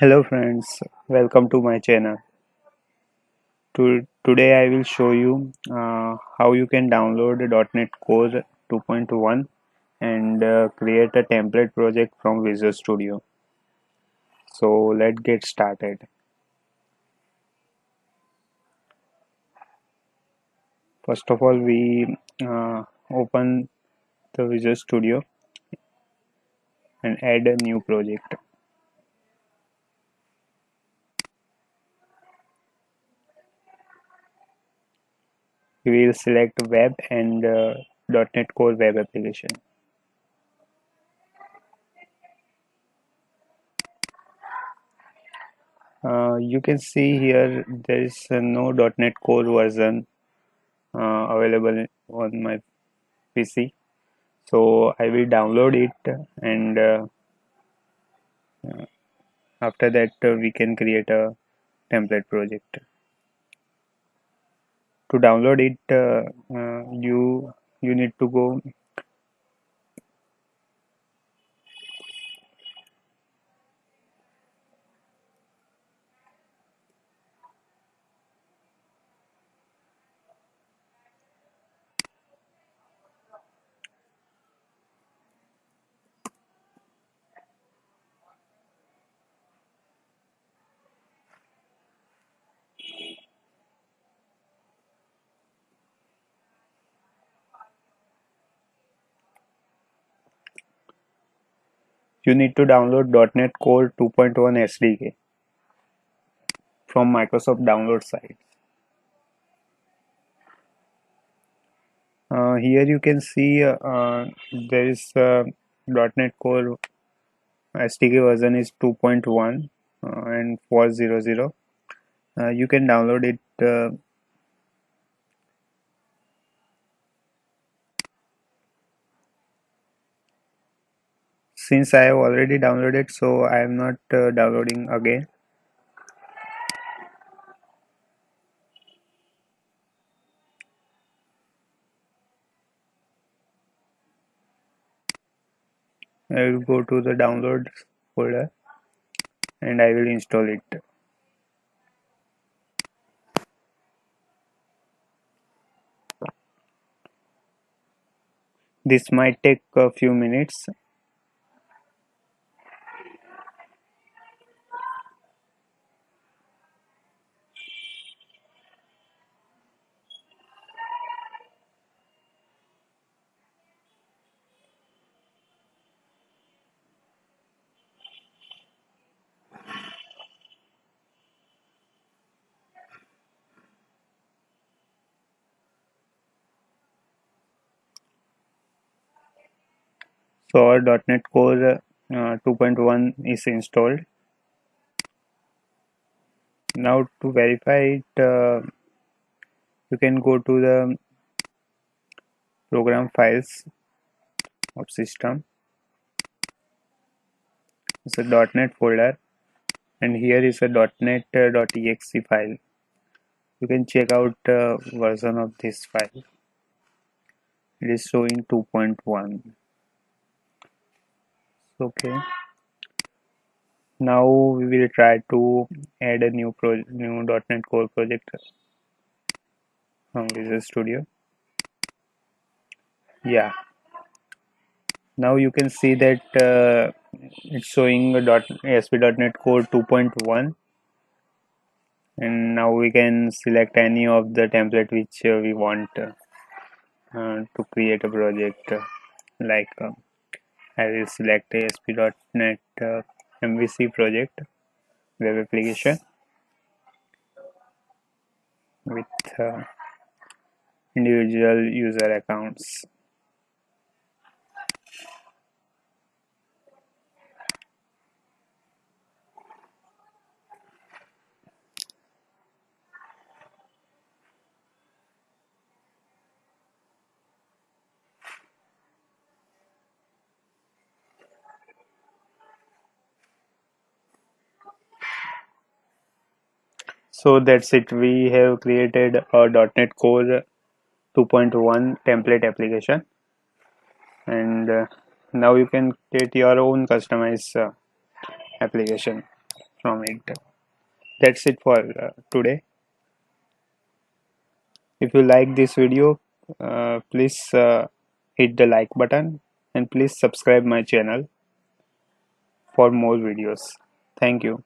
Hello friends, welcome to my channel. Today I will show you how you can download .NET Core 2.1 and create a template project from Visual Studio. So let's get started. First of all, we open the Visual Studio and add a new project. We will select Web and .NET Core Web Application. You can see here there is no .NET Core version available on my PC. So I will download it, and after that we can create a template project. To download it, you need to go. You need to download .NET Core 2.1 SDK from Microsoft download site. Here you can see there is .NET Core SDK version is 2.1 and 4.0.0. You can download it. Since I have already downloaded, so I am not downloading again. I will go to the downloads folder and I will install it. This might take a few minutes. So our .NET Core 2.1 is installed. Now to verify it, you can go to the program files of system. It's a .NET folder, and here is a .NET.exe file. You can check out version of this file. It is showing 2.1. Okay. Now we will try to add a new .NET Core project from Visual Studio. Yeah. Now you can see that it's showing a ASP.NET Core 2.1, and now we can select any of the template which we want to create a project. Like I will select ASP.NET MVC project web application with individual user accounts. So that's it. We have created a .NET Core 2.1 template application, and now you can create your own customized application. from it. That's it for today. If you like this video, please hit the like button and please subscribe my channel for more videos. Thank you.